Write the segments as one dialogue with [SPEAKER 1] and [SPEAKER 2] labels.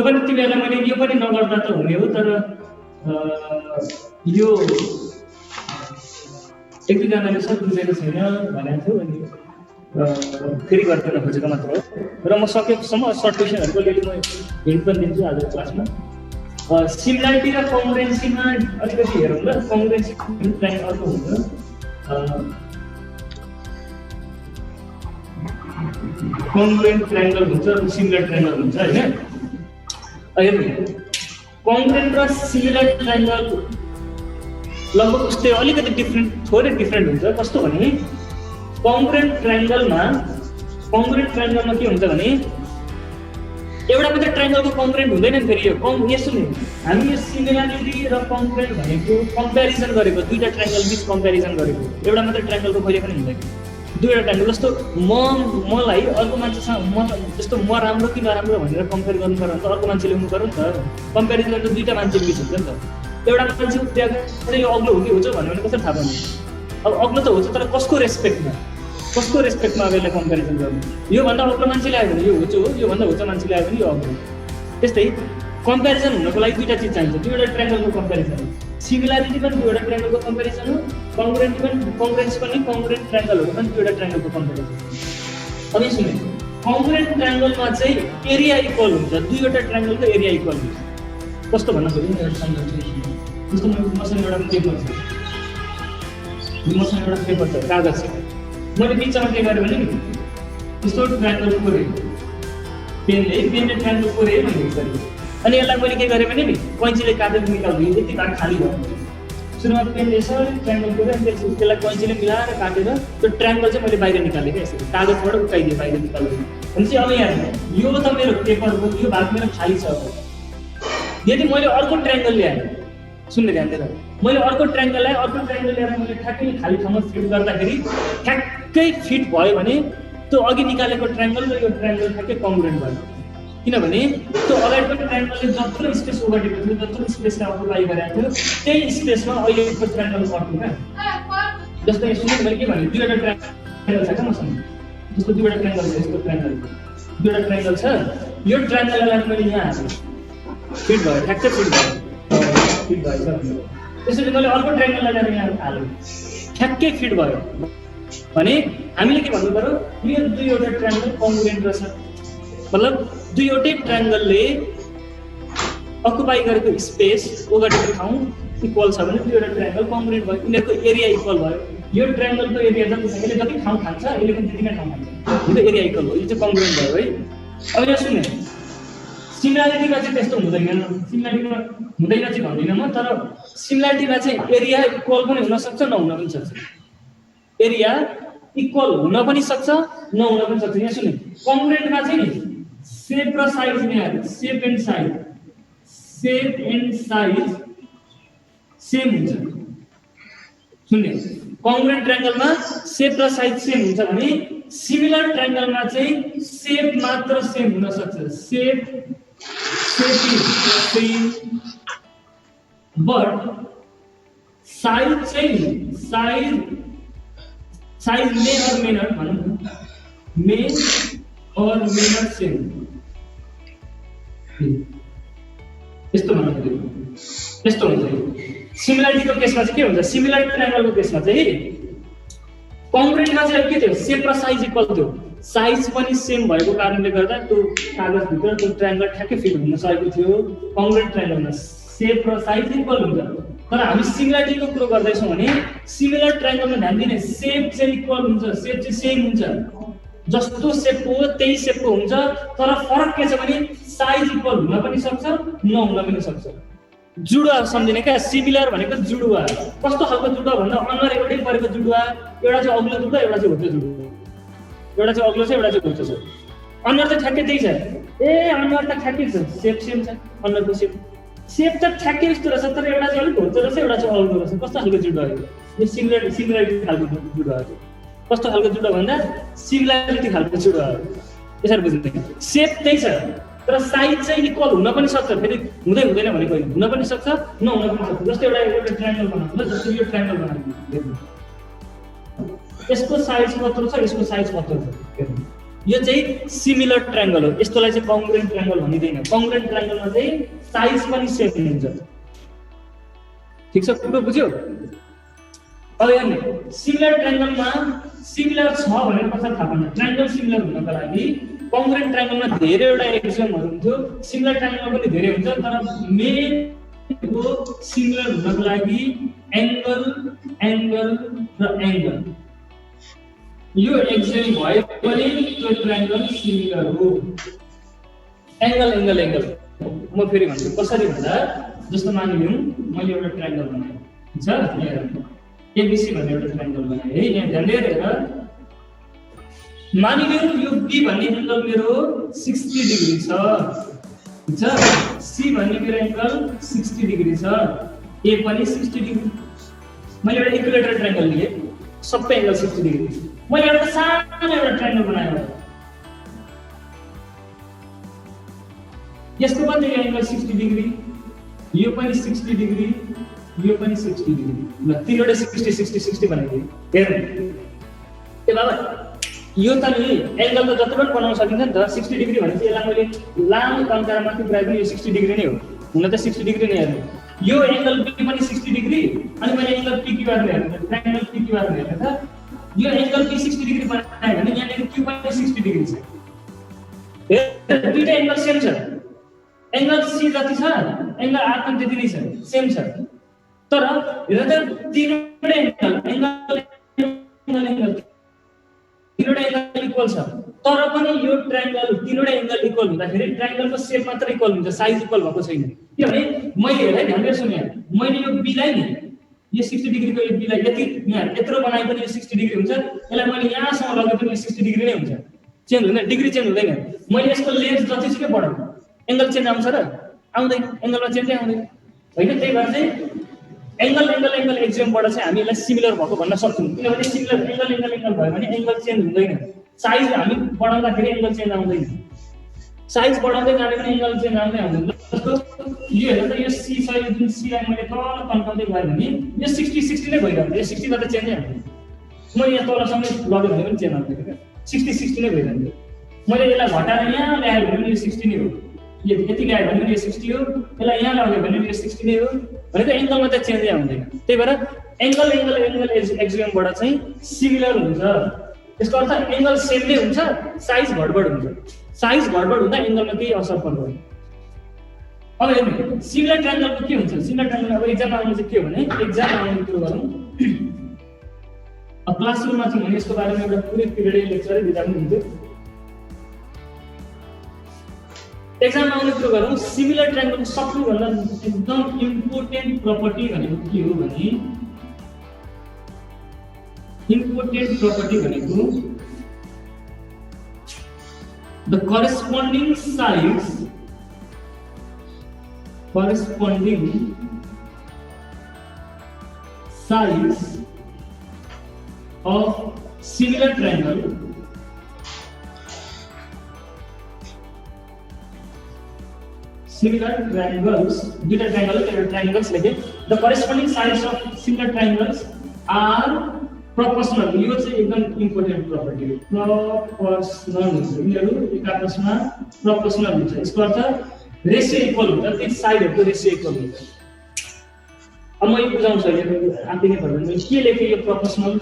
[SPEAKER 1] त्यो पनि तिमीहरूलाई मैले यो पनि नगर्दा त हुने हो, तर यो एक दुईजनाले सब बुझेको छैन भनेको थियो, अनि फेरि गर्न खोजेको मात्र हो। र म सकेसम्म सर्ट क्वेसनहरूको अलिअलि म हिन्ट पनि दिन्छु आजको क्लासमा। सिमिलारिटी र कङ्ग्रुएन्सीमा अलिकति हेरौँ ल। कङ्ग्रुएन्सी ट्रायङ्गल अर्को हुन्छ, कङ्ग्रुएन्ट ट्रायङ्गल हुन्छ र सिमिलर ट्रायङ्गल हुन्छ होइन। हेर्नु, कङ्ग्रुएन्ट र सिमिलर ट्रायङ्गल लगभग उस्तै अलिकति थोरै डिफ्रेन्ट हुन्छ। कस्तो भने कङ्ग्रुएन्ट ट्रायङ्गलमा के हुन्छ भने एउटा मात्रै ट्रायङ्गलको कङ्ग्रुएन्ट हुँदैन नि फेरि। यसो नि, हामी यो सिमिलारिटी र कङ्ग्रुएन्ट भनेको कम्पेरिजन गरेको, दुईवटा ट्रायङ्गल बिच कम्पेरिजन गरेको। एउटा मात्रै ट्रायङ्गलको कहिले पनि हुँदैन, दुईवटा ट्रायङ्गल। जस्तो मलाई अर्को मान्छेसँग जस्तो म राम्रो कि नराम्रो भनेर कम्पेयर गर्नु पर्यो भने त अर्को मान्छेले हुनु पर्यो नि त। कम्पेरिजन त दुईवटा मान्छे बिच हुन्छ नि त। एउटा मान्छे चाहिँ यो अग्लो हो कि हुन्छ भन्यो भने कसरी थाहा पाउने? अब अग्लो त हुन्छ, तर कसको रेस्पेक्टमा अब यसलाई कम्पेरिजन गर्नु? योभन्दा अग्लो मान्छेले आयो भने यो होचो हो, योभन्दा होचो मान्छेले आयो भने यो अग्लो। त्यस्तै कम्पेरिजन हुनको लागि दुईवटा चिज चाहिन्छ, दुईवटा ट्रायङ्गलको कम्पेरिजन हो। सिमिलारिटी पनि दुईवटा ट्रायङ्गलको कम्पेरिजन हो, कङ्ग्रुएन्सी पनि कङ्ग्रुएन्ट ट्रायङ्गलहरू पनि दुईवटा ट्रायङ्गलको कम्पेरिजन। अब सुने, कङ्ग्रुएन्ट ट्रायङ्गलमा चाहिँ एरिया इक्वल हुन्छ, दुईवटा ट्रायङ्गलको एरिया इक्वल हुन्छ। कस्तो भन्न खोज्नु एउटा सम्झाउँछु। जस्तो मसँग एउटा पेपर छ, कागज छ, मैले बिचमा के गरेँ भने यस्तो ट्रायङ्गल कोरेँ, पेनले ट्रायङ्गल कोरेँ भने अनि यसलाई मैले के गरेँ भने नि कैँचीले काटेर निकाल्नु, यति भाग खाली भयो। सुरुमा पेनले यसरी ट्रायङ्गल कोरेँ, अनि त्यसलाई कैँचीले मिलाएर काटेर त्यो ट्रायङ्गल चाहिँ मैले बाहिर निकालेँ क्या, यसरी कागजबाट उठाइदिएँ बाहिर निकालेँ। अनि चाहिँ अब यहाँ यो त मेरो पेपर हो, यो भाग मेरो खाली छ। यदि मैले अर्को ट्रायङ्गल ल्याएँ, सुन्ने ध्यान दिएर, मैले अर्को ट्रायङ्गल ल्याएर मैले ठ्याक्कै खाली ठाउँमा फिट गर्दाखेरि ठ्याक्कै फिट भयो भने त्यो अघि निकालेको ट्रायङ्गल र यो ट्रायङ्गल ठ्याक्कै कङ्ग्रुएन्ट भयो। किनभने त्यो अगाडिको ट्रायङ्गलले जत्रो स्पेस ओगटेको थियो, जत्रो स्पेसलाई अकुपाई गरेको थियो, त्यही स्पेसमा अहिलेको ट्रायङ्गल पर्छ क्या। जस्तो यो सुन्नु, मैले के भने दुईवटा ट्रायङ्गल छ क्या मसँग, जस्तो दुईवटा ट्रायङ्गल छ, यस्तो ट्रायङ्गल दुईवटा ट्रायङ्गल छ। यो ट्रायङ्गललाई मैले यहाँ हालेँ, फिट भयो, ठ्याक्कै फिट भयो। त्यसरी मैले अर्को ट्रायङ्गललाई ल्याएर यहाँ हालेँ, ठ्याक्कै फिट भयो भने हामीले के भन्नु पर्यो, यो दुईवटा ट्रायङ्गल कङ्ग्रुएन्ट रहेछ। मतलब दुईवटै ट्रायङ्गलले अकुपाई गरेको स्पेस, ओगटेको ठाउँ इक्वल छ भने दुईवटा ट्रायङ्गल कङ्ग्रुएन्ट भयो, यिनीहरूको एरिया इक्वल भयो। यो ट्रायङ्गलको एरिया जति छ, यसले जति ठाउँ खान्छ यसले पनि त्यति नै ठाउँ खान्छ, यो एरिया इक्वल हो, यो चाहिँ कङ्ग्रुएन्ट भयो है। अब यहाँ सुन्ने, सिमिलारिटीमा चाहिँ त्यस्तो हुँदैन, सिमिलारिटीमा हुँदैन चाहिँ भन्दिनँ म, तर सिमिलारिटीमा चाहिँ एरिया इक्वल पनि हुनसक्छ, नहुन पनि सक्छ। एरिया इक्वल हुन पनि सक्छ, नहुन पनि सक्छ। यहाँ सुन्ने, कङ्ग्रुएन्टमा चाहिँ नि सेप र साइज नै, सेप एन्ड साइज सेम हुन्छ। सुन्ने, कङ्ग्रुएन्ट ट्रायङ्गलमा सेप र साइज सेम हुन्छ भने सिमिलर ट्रायङ्गलमा चाहिँ सेप मात्र सेम हुन सक्छ। सेप इज सेम, बट साइज चाहिँ साइज मे और नट सेम। यस्तो भन्नु पर्यो, यस्तो हुन्छ। सिमिलारिटीको केसमा चाहिँ के हुन्छ, सिमिलर ट्रायङ्गलको केसमा चाहिँ कङ्ग्रुएन्टमा चाहिँ के थियो, सेप र साइज इक्वल थियो, साइज पनि सेम भएको कारणले गर्दा त्यो कागजभित्र त्यो ट्रायङ्गल ठ्याक्कै फिट हुन सकेको थियो। कङ्ग्रुएन्ट ट्रायङ्गलमा सेप र साइज इक्वल हुन्छ। तर हामी सिमिलारिटीको कुरो गर्दैछौँ भने सिमिलर ट्रायङ्गलमा ध्यान दिने, सेप चाहिँ इक्वल हुन्छ, सेप चाहिँ सेम हुन्छ, जस्तो सेपको हो त्यही सेपको हुन्छ। तर फरक के छ भने साइज इक्वल हुन पनि सक्छ, नहुन पनि सक्छ। जुडुवा सम्झिने क्या, सिमिलर भनेको जुडुवा। कस्तो खालको जुडुवा भन्दा अनुहार एउटै परेको जुडुवा, एउटा चाहिँ अग्लो जुडुवा, एउटा चाहिँ होचो जुडुवा, एउटा चाहिँ अग्लो छ, एउटा चाहिँ होचो छ। अनुहार त ठ्याक्कै त्यही छ, अनुहार त ठ्याक्कै छ, सेप सेम छ, अनुहारको सेप त ठ्याक्कै यस्तो रहेछ, तर एउटा चाहिँ अलिक होचो रहेछ, एउटा चाहिँ अग्लो रहेछ। कस्तो खालको जुडुवा हो यो? सिमिलरिटी खालको जुडुवा हो। कस्तो खालको जुडुवा भन्दा सिमिलरिटी खालको जुडुवा हो। यसरी बुझ्नु, सेप त्यही छ तर साइज चाहिँ इक्वल हुन पनि सक्छ, फेरि हुँदैन भने कहिले हुन पनि सक्छ, नहुन पनि सक्छ। जस्तो एउटा ट्रायङ्गल बनाउनु, जस्तो यो ट्रायङ्गल बनाउनु, यसको साइज कत्रो छ, यसको साइज कत्रो छ, यो चाहिँ सिमिलर ट्रायंगल हो। यस्तोलाई चाहिँ कङ्ग्रुएन्ट ट्रायंगल भनिदैन। कङ्ग्रुएन्ट ट्रायंगलमा चाहिँ साइज पनि सेम हुन्छ। ठीक छ, कुरो बुझ्यो? अब हेर्नु, सिमिलर ट्रायंगलमा सिमिलर छ भनेर कसरी थाहा पाउने? ट्रायंगल सिमिलर हुनको लागि कङ्ग्रुएन्ट ट्रायंगलमा धेरैवटा एक्जियमहरु हुन्थ्यो, सिमिलर ट्रायंगलमा पनि धेरै हुन्छ, तर मेन को सिमिलर हुनको लागि एंगल एंगल र एंगल यो एक्जियम भए पनि त्यो ट्रायंगल सिमिलर हो। एंगल एंगल एंगल म फेरि भन्छु कसरी भन्दा, जस्तो मानिलिउँ मैले एउटा ट्रायंगल बनाएँ, ठीक छ? यहाँ एबीसी भन्ने एउटा ट्रायंगल बनाएँ है। यहाँ ध्यान दिएर हेर, मानिलिउँ यो बी भन्ने एंगल मेरो 60 डिग्री छ, ठीक छ? सी भन्ने मेरो एंगल 60 डिग्री छ, ए पनि 60 डिग्री। मैले एउटा इक्विलेटरल ट्रायंगल लिए, सबै एंगल 60 डिग्री। मैले एउटा सानो एउटा ट्रायंगल बनाएँ, यसको पनि एंगल 60 डिग्री, यो पनि 60 डिग्री, यो पनि 60 डिग्री। ल तीनवटा 60 60 60 बनाइदिए। हेर्नु ए बाबा, यो त नि एंगल त जति पनि बनाउन सकिन्छ नि त। 60 डिग्री भनेपछि यसलाई मैले लामो कन्कारा माथि पुर्याए पनि यो 60 डिग्री नै हो। हुन त 60 डिग्री नै हेर्नु, यो एंगल बी पनि 60 डिग्री, अनि मैले एंगल पीक्यू गर्ने हेर्नु, ट्रायंगल पीक्यू गर्ने हेर्नु त। यो एंगल बी 60 डिग्री बनाए भने यहाँको क्यू पनि 60 डिग्री छ। हेर्नु दुईटा एंगल सेम छ। एंगल सी जति छ एंगल आर पनि त्यति नै छ, सेम छ। तर हेर त तीनवटा एंगल एंगल एंगल तीनवटा एंगल इक्वल छ, तर पनि यो ट्रायंगल तीनवटा एंगल इक्वल हुँदाखेरि ट्रायंगलको शेप मात्र इक्वल हुन्छ, साइज इक्वल भएको छैन। किनभने मैले हेर ध्यान दिएर सुन, मैले यो बी लाई नि यो 60 डिग्री को यो बी लाई यति यहाँ यत्रो बनाए पनि यो 60 डिग्री हुन्छ, यसलाई मैले यहाँसम्म लगे पनि यो 60 डिग्री नै हुन्छ, चेन्ज हुँदैन, डिग्री चेन्ज हुँदैन। मैले यसको लेन्थ जतिसुकै बढाउँ एंगल चेन्ज आउँछ र आउँदैन? एंगलमा चेन्जै आउँदैन हैन। त्यही भएर चाहिँ एंगल एंगल एंगल एक्जियमबाट चाहिँ हामी यसलाई सिमिलर भएको भन्न सक्छौं। किनभने सिमिलर एंगल एंगल एंगल भयो भने एंगल चेन्ज हुँदैन, साइज हामी बढाउँदाखेरि एंगल चेन्ज आउँदैन, साइज बढाउँदै जाने पनि एंगल चेन्ज आउँदैन। जस्तो यो हेर्नु त, यो सी छ, यो जुन सी लाई मैले तल तन्काउँदै गए भने यो 60 60 नै भइरहन्छ, यो 60 बाट चेन्जै आउँदैन। म यहाँ तलसम्म लगे भने पनि चेन्ज आउँदैन के, 60 60 नै भइरहन्छ। मैले यसलाई घटाएर यहाँ ल्याए भने यो 60 नै हो, यो यति ल्याए भने यो 60 हो, यसलाई यहाँ लगे भने यो 60 नै हो भने त एंगलमा त चेन्जै आउँदैन। त्यही भएर एंगल एंगल एंगल एक्जियमबाट चाहिँ सिमिलर हुन्छ। यसको अर्थ एंगल सेम नै हुन्छ, साइज घटबड हुन्छ। साइज घटबड हुँदा एंगलमा केही असर पर्दैन। अब हेर्नु सिमिलर ट्रायंगलको के हुन्छ? सिमिलर ट्रायंगल अब एक्जाम आउने चाहिँ के हो भने, एक्जाम आउने कुरो गरौँ। अब क्लासरुममा चाहिँ भने यसको बारेमा एउटा पुरै पिरियड लेक्चरै दिँदा पनि हुन्थ्यो। एक्जाम आउने कुरो गरौँ, सिमिलर ट्रायंगलको सबैभन्दा एकदम इम्पोर्टेन्ट प्रपर्टी भनेको के हो भने, इम्पोर्टेन्ट प्रपर्टी भनेको the corresponding sides of similar triangle similar triangles, duita triangles लेके the corresponding sides of similar triangles are proportional। यो चाहिँ एकदम इम्पोर्टेन्ट प्रपर्टी हो, प्रोपोर्शनल हुन्छ। यिनीहरू एक आपसमा प्रोपोर्शनल हुन्छ। यसको अर्थ रेशियो इक्वल हुन्छ, ती साइडहरुको रेशियो इक्वल हुन्छ। अब म यो बुझाउँछु, यो आफै नै पढ्नु। मैले के लेखे यो प्रोपोर्शनल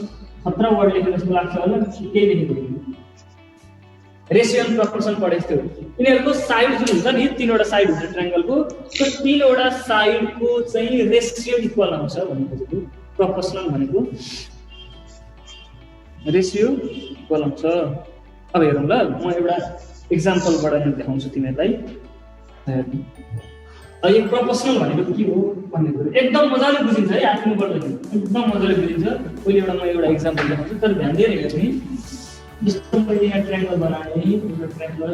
[SPEAKER 1] खतरा वर्ड लेख्नु जस्तो लाग्छ होला, के लेखेको हो? रेशियो एन्ड प्रोपोर्सन पढेको थियो। यिनीहरूको साइड जुन हुन्छ नि, तीनवटा साइड हुन्छ ट्रायंगलको, त्यो तीनवटा साइडको चाहिँ रेशियो इक्वल आउँछ भनेको चाहिँ प्रोपोर्शनल भनेको रेशियो इक्वल आउँछ। अब हेरौँ ल, म एउटा एक्जाम्पलबाट नै देखाउँछु तिमीहरूलाई। यो प्रोपोर्शनल भनेको के हो भन्ने कुरा एकदम मजाले बुझिन्छ है, आफ्नो पर्दैन, एकदम मजाले बुझिन्छ। पहिले एउटा म एउटा एक्जाम्पल देखाउँछु, तर ध्यान दिएर हेर्नु नि। जस्तो मैले यहाँ ट्रायंगल बनाएँ, एउटा ट्रायंगल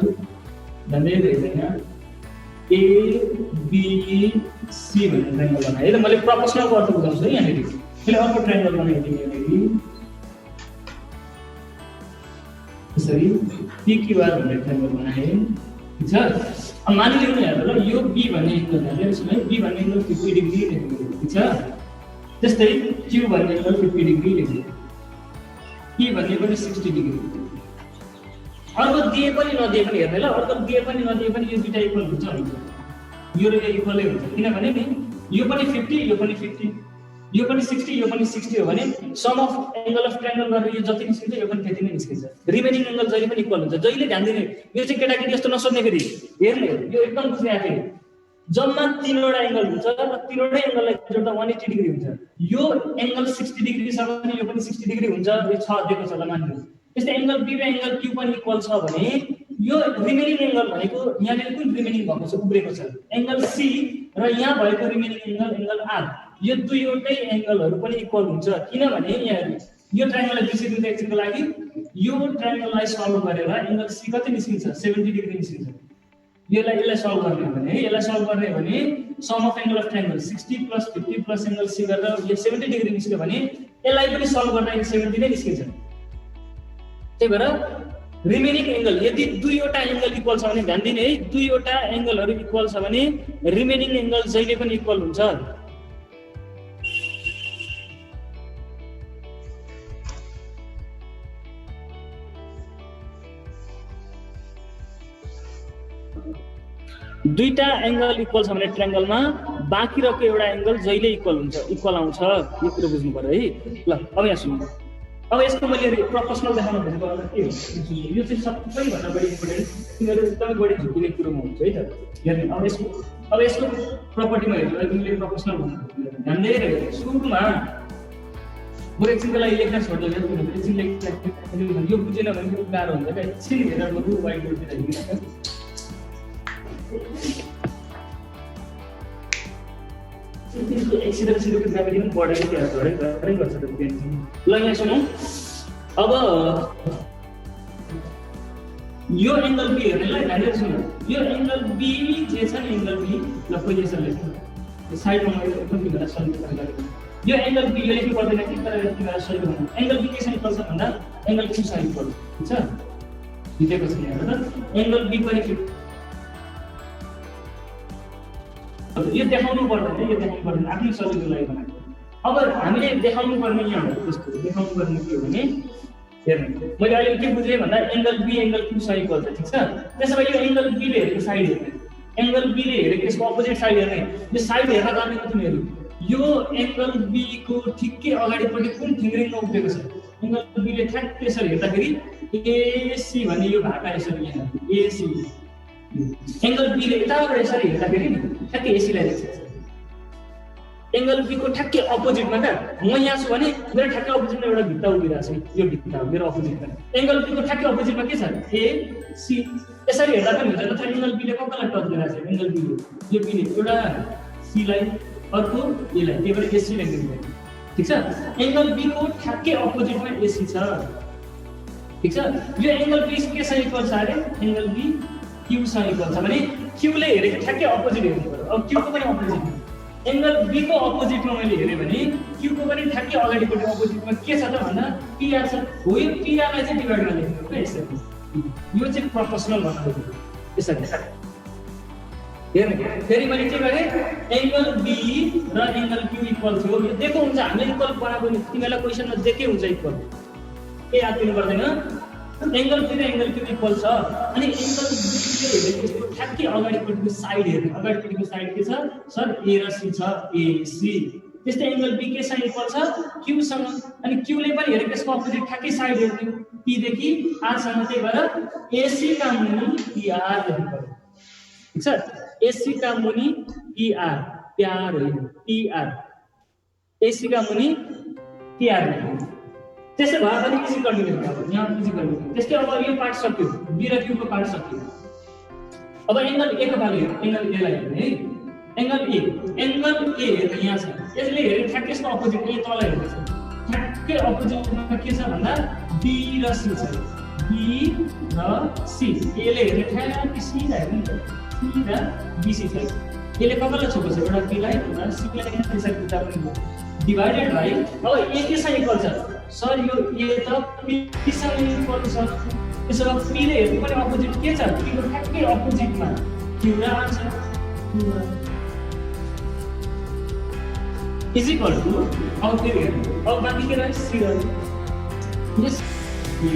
[SPEAKER 1] ध्यान दिएर हेर्नु, यहाँ ए बी सी भन्ने ट्रायंगल बनाएँ र मैले प्रोपोर्शनलको अर्थ बुझाउँछु है। यहाँनिर मैले अर्को ट्रायंगल बनाइदिएँ, यहाँनिर यसरी पीक्यूआर भन्ने ट्रायंगल बनाएँ, ठीक छ? अब मानिलिउँ न हेर ल, यो बी भन्ने एंगल ध्यान दिएर सुन है, बी भन्ने एंगल 50 डिग्री लेख्नु, ठीक छ? त्यस्तै क्यू भन्ने एंगल 50 डिग्री लेख्नु, ई भन्ने पनि 60 डिग्री। अर्को दिए पनि नदिए पनि हेर्नु ल, अर्को दिए पनि नदिए पनि यो दुईटा इक्वल हुन्छ हुन्छ, यो र यो इक्वलै हुन्छ, किनभने नि यो पनि 50 यो पनि 50 यो पनि 60 यो पनि 60 हो भने sum of angle of triangle गरेर यो जति निस्किन्छ यो पनि त्यति नै निस्किन्छ। रिमेनिङ एंगल जहिले पनि इक्वल हुन्छ। जहिले ध्यान दिने, यो चाहिँ केटाकेटी यस्तो नसोध्ने फेरि हेर्ने, यो एकदम बुझ्ने आफै। जम्मा तीनवटा एंगल हुन्छ र तीनवटै एंगललाई जोड्दा 180 डिग्री हुन्छ। यो एंगल 60 डिग्री छ भने यो पनि 60 डिग्री हुन्छ, यो छ दिएको छ ल मान्नु। त्यस्तै एंगल बी र एंगल क्यू पनि इक्वल छ भने यो रिमेनिङ एंगल भनेको यहाँले कुन रिमेनिङ भएको छ उब्रेको छ, एंगल सी र यहाँ भएको रिमेनिङ एंगल एंगल आर, यो दुईवटै एंगलहरु पनि इक्वल हुन्छ। किनभने यहाँ यो ट्रायंगललाई बिर्सिदिनु एकछिनको लागि, यो ट्रायंगललाई सल्भ गरेर एंगल सी कति निस्किन्छ 70 डिग्री निस्किन्छ। यसलाई सल्भ गर्ने भने यसलाई सल्भ गर्ने भने sum of angle of triangle 60 + 50 + angle C गरेर यो 70 डिग्री निस्क्यो भने यसलाई पनि सल्भ गर्दा 70 नै निस्किन्छ। त्यही भएर रिमेनिङ एंगल यदि दुईवटा एंगल इक्वल छ भने ध्यान दिने है, दुईवटा एंगलहरु इक्वल छ भने रिमेनिङ एंगल जहिले पनि इक्वल हुन्छ। दुईटा एंगल इक्वल छ भने ट्रायंगलमा बाँकी रहेको एउटा एंगल जहिले इक्वल हुन्छ, इक्वल आउँछ, यो कुरा बुझ्नु पर्यो है। ल अब यहाँ सुन्नु, अब यसको मैले प्रोपोर्सनल देखाउन खोजेको के हो, यो चाहिँ सबैभन्दा बढी इम्पोर्टेन्ट, तिमीहरु एकदमै बढी झुकिने कुरो हुन्छ है त। हेर्नु अब यसको प्रपर्टीमा हेर्नु, तिमीले प्रोपोर्सनल भन्नु ध्यान दिएर हेर्नु। सुरुमा म एकछिनको लागि लेख्न छोड्दै गएँ, एकछिन लेख्न यो बुझेन भने पनि गाह्रो हुन्छ क्या। एकछिन हेरेर म वाइट बोर्डतिर लेखिरहेको सिधो ग्राभिटी पनि बढेको क्या धेरै गर्छ त। ल यहाँ सुनौ, अब यो एंगल बी हेर्नु ल, ध्यान दिएर सुन्नु। यो एंगल बी जे छ नि एंगल बी, ल पोजिसन लेख्नु साइडमा मैले एकदम तिमीलाई सजिलो गरेको। यो एंगल बी लेख्नु पर्दैन कि, तर तिमीलाई सजिलो बनाउनु। एंगल बी केसँग इक्वल छ भन्दा एंगल क्यू सँग इक्वल हुन्छ, दिएको छ यहाँ त। एंगल बी पनि यो देखाउनु पर्दैन, यो देखाउनु पर्दैन, आफ्नो सजिलो लागि बनाएको। अब हामीले देखाउनु पर्ने यहाँ हो, त्यस्तो देखाउनु पर्ने के हो भने हेर्नु, मैले अहिले के बुझेँ भन्दा एंगल बी एंगल क्यू सँग इक्वल छ, ठीक छ। त्यसो भए यो एंगल बी ले हेरेको साइड हेर्ने, एंगल बी ले हेरेको यसको अपोजिट साइड हेर्ने। यो साइड हेर्न जानेको तिमीहरु, यो एंगल बी को ठिक्कै अगाडिपट्टि कुन फिङ्गरिङमा उभिएको छ, एंगल बी ले ठ्याक्कै यसरी हेर्दाखेरि एसी भन्ने यो भाका यसरी यहाँ एसी, एंगल बी ले यताबाट यसरी हेर्दाखेरि नि ठ्याक्कै एसी लाई देख्छ। एंगल बी को ठ्याक्कै अपोजिटमा क्या, म यहाँ छु भने मेरो ठ्याक्कै अपोजिटमा एउटा भित्ता उभिरहेको छ, यो भित्ता हो मेरो अपोजिटमा। एंगल बी को ठ्याक्कै अपोजिटमा के छ ए सी, यसरी हेर्दा पनि हुन्छ। तथा एंगल बी ले कसलाई टच गरिरहेको छ, एंगल बी ले यो बी ले एउटा सी लाई अर्को ए लाई, त्यही भएर एसी लेख्दिनु, ठीक छ। एंगल बी को ठ्याक्कै अपोजिटमा एसी छ, ठीक छ। यो एंगल बी के सँग इक्वल छ अरे, एंगल बी क्यू सँग इक्वल छ भने क्यू ले हेरेको ठ्याक्कै अपोजिट हेर्नु पर्यो। अब क्यू को पनि अपोजिट, एंगल बी को अपोजिटमा मैले हेरे भने क्यू को पनि ठ्याक्कै अगाडिपट्टि अपोजिटमा के छ त भन्दा पीआर छ। हो यो पीआर लाई चाहिँ डिवाइड गर्न लेख्नु के यसरी, यो चाहिँ प्रोपोर्सनल भन्न खोजेको यसरी। हेर्नु फेरि मैले के गरे, एंगल बी र एंगल क्यू इक्वल थियो, यो दिएको हुन्छ, हामीले इक्वल बनाएको नि, तिमीलाई क्वेशनमा दिएकै हुन्छ इक्वल, के याद दिनु पर्दैन। एंगल बी र एंगल क्यू इक्वल छ अनि एंगल बी ले हेरेको ठ्याक्कै अगाडिपट्टिको साइड हेर्नु, अगाडिपट्टिको साइड के छ सर ए र सी छ, एसी। त्यस्तै एंगल बी के सँग इक्वल छ क्यू सँग, अनि क्यू ले पनि हेरेको यसको अपोजिट ठ्याक्कै साइड हेर्नु पी देखि आर सँग, त्यही भएर एसी का मुनि पीआर लेख्नु पर्यो, ठीक छ। एसी का मुनि पीआर, प्यार होइन पीआर, एसी का मुनि पीआर लेख्नु। त्यसै भए पनि इजी कन्टिन्यू भयो, यहाँ इजी कन्टिन्यू। त्यस्तै अब यो पार्ट सक्यो, बी र क्यू को पार्ट सक्यो। अब एंगल ए को भाग हेर्नु, एंगल ए लाई हेर्नु है, एंगल ए हेर्नु यहाँ छ, यसले हेर्नु ठ्याक्कै यसको अपोजिट ए तल हेर्नु छ, ठ्याक्कै अपोजिटमा के छ भन्दा बी र सी छ, बी र सी। ए ले हेर्नु ठ्याक्कै सीधा हेर्नु, सी र बी सी छ। यसले कसलाई छोपेको छ, एउटा बी लाई एउटा सी लाई, यहाँ त्यसरी बुझ्दा पनि भयो, डिवाइडेड बाइ। अब ए के सँग इक्वल छ सर, यो ए त पी सँग इक्वल छ, त्यसो भए पी ले हेर्नु पनि अपोजिट के छ, पी को ठ्याक्कै अपोजिटमा क्यू र आर छ, इज इक्वल टु। अब फेरि हेर्नु, अब बाँकी के रह्यो सी रह्यो, यस बी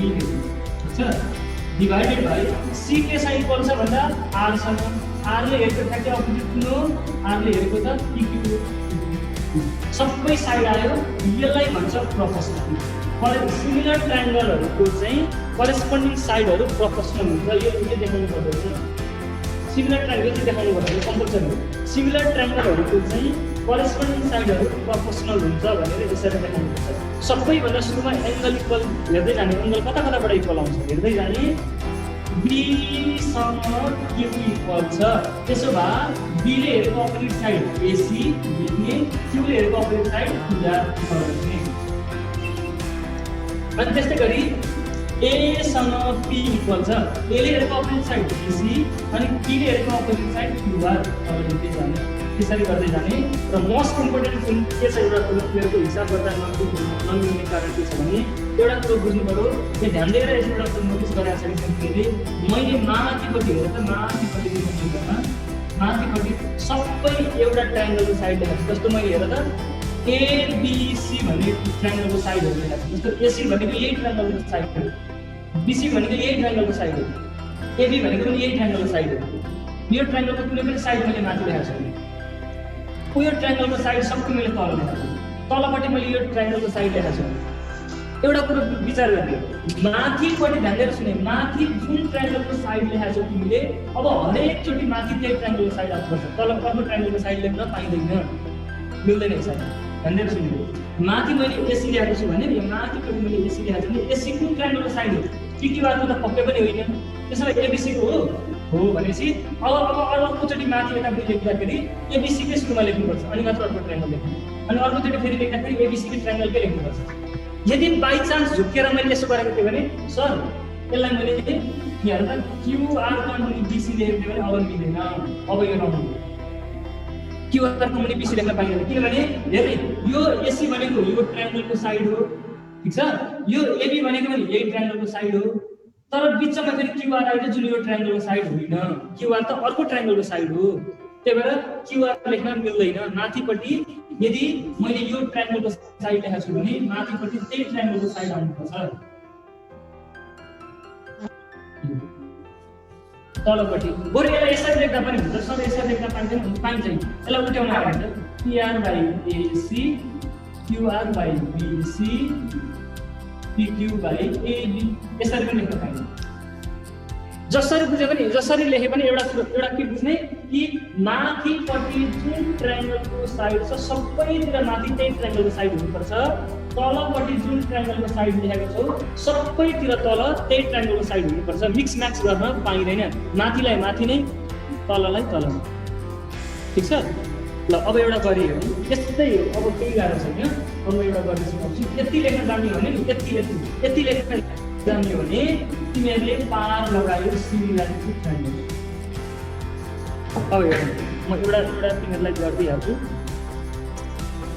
[SPEAKER 1] हेर्नु, ठीक छ। डिवाइडेड बाई सी के साइड इक्वल छ भन्दा आर सँग आर ले हेरेको ठ्याक्कै अपोजिट कुन हो आर ले हेरेको त PQ सबै साइड आयो यसलाई भन्छ प्रोपोर्सनल फर सिमिलर ट्रायंगलहरुको चाहिँ करेस्पोन्डिङ साइडहरु प्रोपोर्सनल हुन्छ यो देखाउनु पर्छ सिमिलर ट्रायंगल चाहिँ देखाउनु पर्छ कम्पलसरी सिमिलर ट्रायंगलहरुको चाहिँ करेस्पोन्डिङ साइडहरु प्रोपोर्सनल हुन्छ भनेर यसरी देखाउनु पर्छ सबैभन्दा सुरुमा एंगल इक्वल हेर्दै जाने एंगल कता कताबाट इक्वल आउँछ हेर्दै जाने बी सँग क्यू इक्वल छ त्यसो भए बी ले हेरेको अपोजिट साइड एसी लेख्ने क्यू ले हेरेको अपोजिट साइड क्यूआर लेख्ने अनि त्यस्तै गरी ए सँग पी इक्वल छ ए ले हेरेको अपोजिट साइड एसी अनि पी ले हेरेको अपोजिट साइड क्यूआर लेख्दै जाने त्यसरी गर्दै जाने र मोस्ट इम्पोर्टेन्ट थिङ के छ एउटा कुरो क्लियरको हिसाब गर्दा नमिल्ने कारण के छ भने एउटा कुरो बुझ्नु पर्यो यो ध्यान दिएर यसो एउटा कुरो नोटिस गरेर चाहिँ मैले माथिपट्टि हेरेर त माथिपट्टि देखाउँदा माथिपट्टि सबै एउटा ट्रायंगलको साइड देखाउँछु जस्तो मैले हेरेर त एबीसी भन्ने ट्रायंगलको साइडहरु देखाउँछु जस्तो एसी भनेको यही ट्रायंगलको साइड हो बीसी भनेको यही ट्रायंगलको साइड हो एबी भनेको पनि यही ट्रायंगलको साइड हो यो ट्रायंगलको कुनै पनि साइड मैले माथि देखाएको छु यो ट्रायंगलको साइड सबै मैले तल देखाएको छु तलपट्टि मैले यो ट्रायंगलको साइड देखाएको छु एउटा कुरो विचार गर्ने माथिपट्टि ध्यान दिएर सुने माथि जुन ट्रायंगलको साइड लेखाएको छौ तिमीले अब हरेक चोटी माथि त्यही ट्रायंगलको साइड आउनुपर्छ तल अर्को ट्रायंगलको साइड लेख्न पाइँदैन मिल्दैन यसरी ध्यान दिएर सुन्नु माथि मैले एसी ल्याएको छु भने यो माथिपट्टि मैले एसी ल्याएको छु भने एसी कुन ट्रायंगलको साइड हो पीक्यूआरको त पक्कै पनि होइन त्यसैले एबीसी को हो भनेपछि अब अर्कोचोटि माथि यता लेख्दाखेरि एबीसी कै सुरुमा लेख्नुपर्छ अनि मात्र अर्को ट्रायंगल लेख्नु अनि अर्कोचोटि फेरि लेख्दाखेरि एबीसी कै ट्रायंगल कै लेख्नुपर्छ यदि बाइ चान्स झुकेर मैले यसो गरेको थिएँ भने सर यसलाई मैले यहाँ हेर्दा क्यूआर कम्पनी बीसी लेखेको थिएँ भने अब मिल्दैन अब यो नहुनु क्यूआर कम्पनी बीसी लेख्न पाइँदैन किनभने हेर्दै यो एसी भनेको यो ट्रायंगलको साइड हो ठीक छ यो एबी भनेको पनि यही ट्रायंगलको साइड हो तर बिचमा फेरि क्यूआर आइदियो जुन यो ट्रायंगलको साइड होइन क्यूआर त अर्को ट्रायंगलको साइड हो त्यही भएर क्यूआर लेख्न मिल्दैन माथिपट्टि यदि मैले यो ट्रायंगलको साइड लेखेको छु भने माथिपट्टि त्यही ट्रायंगलको साइड आउनुपर्छ तलपट्टि बरु यसलाई यसरी लेख्दा पनि हुन्छ सबै यसरी लेख्दा पाइन्छ यसलाई उल्टाउन पाइन्छ PR by AC QR by BC PQ by AB यसरी पनि लेख्न पाइन्छ जसरी बुझे पनि जसरी लेखे पनि एउटा के बुझ्ने कि माथिपट्टि जुन ट्रायंगलको साइड छ सबैतिर माथि त्यही ट्रायंगलको साइड हुनुपर्छ तलपट्टि जुन ट्रायंगलको साइड लेखेको छौ सबैतिर तल त्यही ट्रायंगलको साइड हुनुपर्छ मिक्स म्याच गर्न पाइँदैन माथिलाई माथि नै तललाई तल ठीक छ ल अब एउटा गरियो यस्तै हो अब केही गाह्रो छैन अब म एउटा गर्न सिकाउँछु यति लेख्न जान्यो भने यति लेख्न जान्यो भने तिमीहरूले पार लगायो सिमिलरिटी ट्रायंगल अब हेर्नु म एउटा तिमीहरूलाई गरिदिइहाल्छु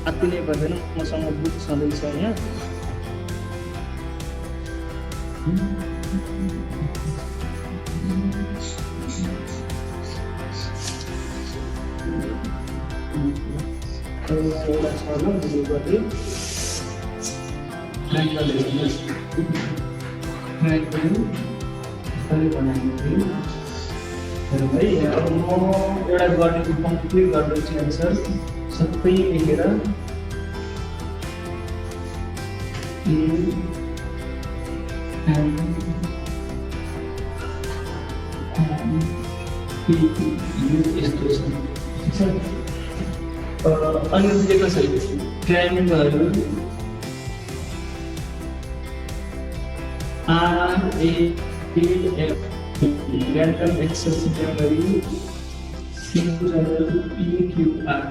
[SPEAKER 1] अति नै पर्दैन मसँग बुक छँदैछ यहाँ एउटा छ ल मैले गर्दै ट्रायंगल हेर्नुहोस् ट्रायंगल कसरी बनाएको थिएँ हेर भाइ अब म एउटा गर्ने कम्प्लिट गर्दैछु आन्सर सबै लेखेर यस्तो छ अनि बुझेको छैन triangle RAF random access memory singular PQR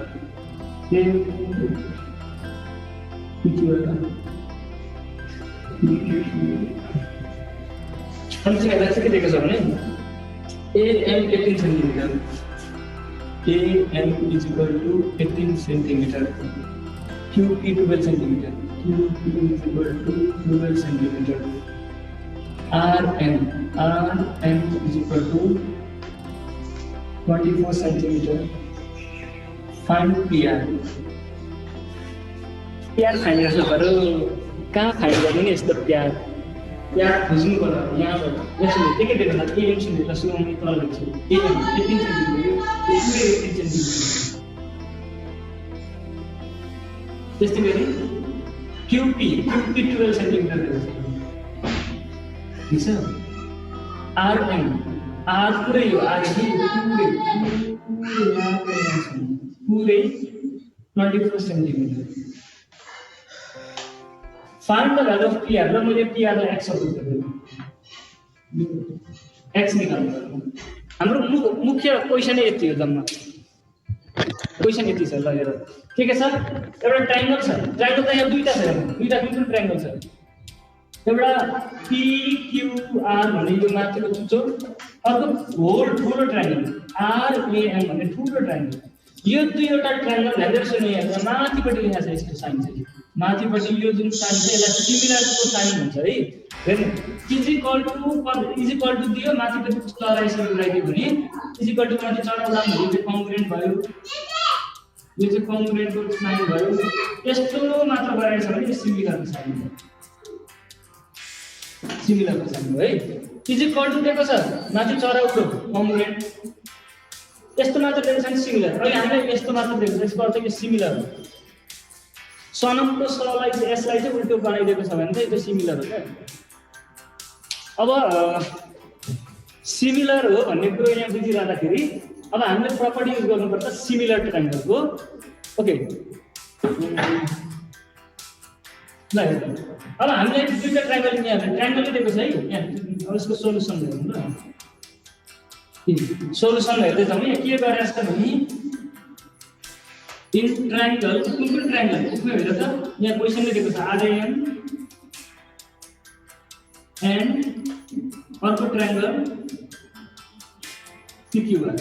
[SPEAKER 1] हम चाहिँ यसलाई के दिएको छ भने AM 18 centimetre AM is equal to 18 centimeter QP 12 centimeter QP is equal to 12 centimeter RM is equal to 24 centimeter find PR find गर्नु पर्यो कहाँ फाइन्ड गर्नु नि यस्तो PR यहाँ खोज्नु पर्यो यहाँबाट यसले एकै डेटालाई एएम सुनेर सुरुमा तल लेख्छु एएम 18 सेन्टिमिटर यो पुरै 18 सेन्टिमिटर त्यस्तै गरी क्यूपी 12 सेन्टिमिटर ठिक छ आरएम आर पुरै हो आर पुरै 24 centimetre Find the value of PR. ल मैले PR लाई x सपोज गरेँ x निकाल्नु हाम्रो मुख्य क्वेशन यति हो जम्मा क्वेशन यति छ ल हेर के छ एउटा ट्रायंगल छ ट्रायंगल त यहाँ दुईटा छ दुईटा डिफरेन्ट ट्रायंगल छ एउटा PQR भन्ने यो माथिको चुच्चो अर्को होल ठुलो ट्रायंगल RAM भन्ने ठुलो ट्रायंगल यो दुईवटा ट्रायंगल ध्यान दिएर सुन्नु यहाँ माथिपट्टि लेखेको छ यसको साइन चाहिँ माथिपट्टि यो जुन साइन छ यसलाई सिमिलरको साइन भन्छ है हेर्नु इज इक्वल टु दियो माथिपट्टि चराइसकेर राखिदियो भने इज इक्वल टु माथि चढाउँदा यो चाहिँ कन्ग्रुएन्ट भयो यो चाहिँ कन्ग्रुएन्टको साइन भयो यस्तो मात्र गराएछ भने यो सिमिलरको साइन हो सिमिलरको साइन हो है इज इक्वल टु दिएको छ माथि चढाउँदो कन्ग्रुएन्ट यस्तो मात्र दिएको छ भने सिमिलर अहिले हामीले यस्तो मात्र दिएको छ यसको अर्थ यो सिमिलर हो सनमको सलाई चाहिँ यसलाई चाहिँ उल्टो बनाइदिएको छ भने चाहिँ यो सिमिलर हो क्या अब सिमिलर हो भन्ने कुरो यहाँ बुझिरहँदाखेरि अब हामीले प्रपर्टी युज गर्नुपर्छ सिमिलर ट्रायंगलको ओके ल अब हामीले दुईटा ट्रायंगल यहाँ ट्रायंगल दिएको छ है यहाँ अब यसको सोलुसन हेरौँ ल सोलुसन हेर्दै जाउँ यहाँ के गरेछ त भने इन ट्रायंगल कुन ट्रायंगल यसमा हेर त यहाँ क्वेशनले दिएको छ RAM एन्ड अर्को ट्रायंगल PQR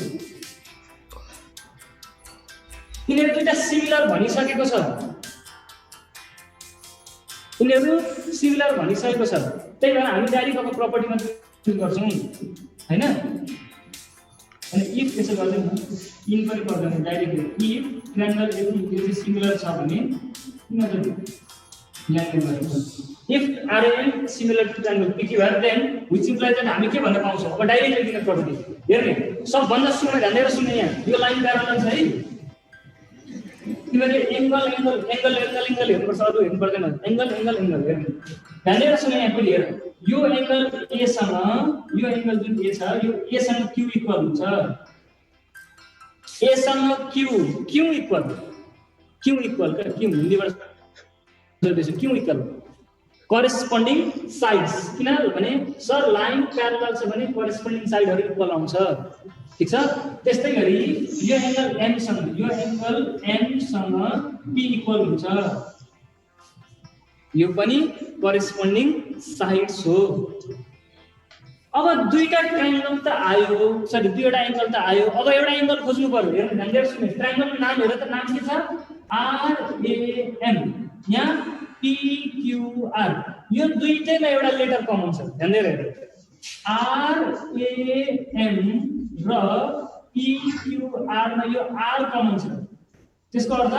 [SPEAKER 1] यिनीहरू दुईटा सिमिलर भनिसकेको छ यिनीहरू सिमिलर भनिसकेको छ त्यही भएर हामी डाइरेक्ट अब प्रपर्टीमा युज गर्छौं हैन अनि इफ त्यसो गर्दैन इन पनि पर्दैन डाइरेक्ट इफ ट्रायंगल यो चाहिँ सिमिलर छ भने if RAM similar to triangle PQR then which implies that हामी के भन्न पाउँछौँ अब डाइरेक्ट लेख्ने प्रपर्टी हेर्ने सबभन्दा सुरुमा ध्यान दिएर सुन्ने यहाँ यो लाइन प्यारलल छ है तिमीले एंगल हेर्नुपर्छ अरु हेर्नु पर्दैन एंगल हेर्ने ध्यान दिएर सुन्ने यहाँ पनि हेर यो एंगल A सँग यो एंगल जुन A छ यो A सँग Q इक्वल हुन्छ A सँग Q इक्वल क्या Q हिन्दीबाट सोध्दैछु Q equal corresponding sides किनभने सर लाइन प्यारलल छ भने करेस्पोन्डिङ साइडहरु इक्वल आउँछ ठीक छ त्यस्तै गरी यो एंगल M सँग P इक्वल हुन्छ यो पनि करेस्पोन्डिङ साइड्स हो अब दुईटा ट्रायंगल त आयो सरी दुईवटा एंगल त आयो अब एउटा एंगल खोज्नु पर्यो हेर्नु ध्यान दिएर सुन्नु ट्रायंगलको नाम हेर त नाम के छ RAM यहाँ PQR यो दुईटैमा एउटा लेटर कमन छ ध्यान दिएर हेर्नु RAM र PQR मा यो R कमन छ त्यसको अर्थ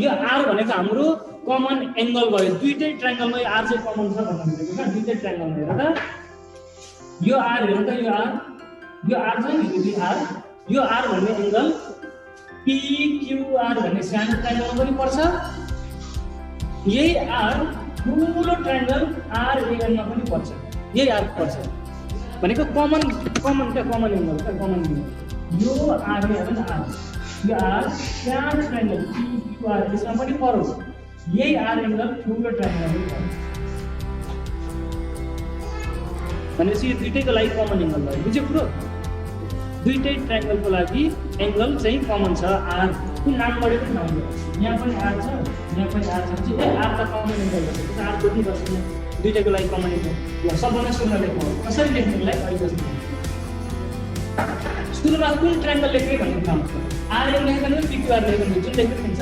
[SPEAKER 1] यो R भनेको हाम्रो कमन एंगल भयो दुईटै ट्रायंगलमा यो R चाहिँ कमन छ भन्नु भनेको के दुईटै ट्रायंगलमा हेर त यो R हेर त यो R छ नि यो R भन्ने एंगल PQR भन्ने सानो ट्रायंगलमा पनि पर्छ यही R ठुलो ट्रायंगल RAM मा पनि पर्छ यही R पर्छ भनेको कमन एंगल यो R हेर न R यो R सानो ट्रायंगल PQR यसमा पनि परोस् यही R एंगल ठुलो ट्रायंगल हो भनेपछि यो दुईटैको लागि कमन एंगल भयो बुझ्यो ब्रो दुईटै ट्रायंगलको लागि एंगल चाहिँ कमन छ R कुन नामबाट पनि नआउँछ यहाँ पनि R छ यहाँ पनि R छ ए R त कमन एंगल हो R पनि बस्छ दुईटैको लागि कमन एंगल ल सबभन्दा सुरुमा लेख्नु कसरी लेख्नुलाई अहिले सुरुमा कुन ट्रायंगल लेख्ने भन्ने काम छ RAM लेख्नु PQR लेख्नु जुन लेख्नु हुन्छ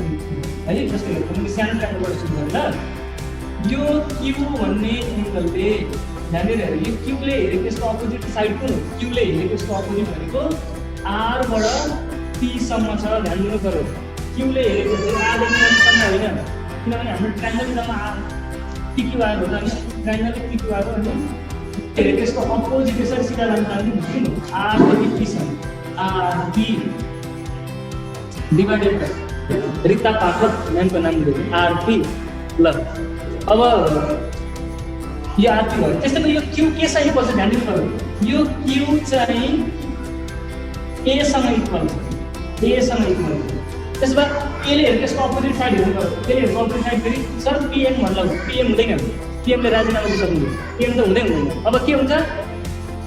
[SPEAKER 1] है जस्तो हामी सानो ट्रायंगलबाट सुरु गर्दा यो Q भन्ने एंगलले ध्यान दिएर यो Q ले हेरेको यसको अपोजिट साइड कुन हो Q ले हेरेको यसको अपोजिट भनेको R बाट P सम्म छ ध्यान दिनु पर्यो Q ले हेरेको चाहिँ R देखि M सम्म हैन किनभने हाम्रो ट्रायंगल जम्मा PQR हो नि ट्रायंगल PQR हो नि त्यसको अपोजिट यसरी सिधा जान थाल्यो आरदेखि पीसम्म आरपी डिभाइडेड बाई रिता पाठक म्यामको नाम दिएको आरपी ल अब यो आरपी भयो। त्यस्तै गरी यो क्यू केसँग इक्वल छ ध्यान दिनु पर्यो। यो क्यू चाहिँ एसँग इक्वल छ एसँग इक्वल छ। त्यसो भए एले हेरेको यसको अपोजिट साइड हेर्नु पर्यो। एले हेरेको अपोजिट साइड फेरि सर पिएम भन्ला पिएम हुँदैन पिएमले राजीनामा दिइसक्नु पिएम त हुँदै हुँदैन। अब के हुन्छ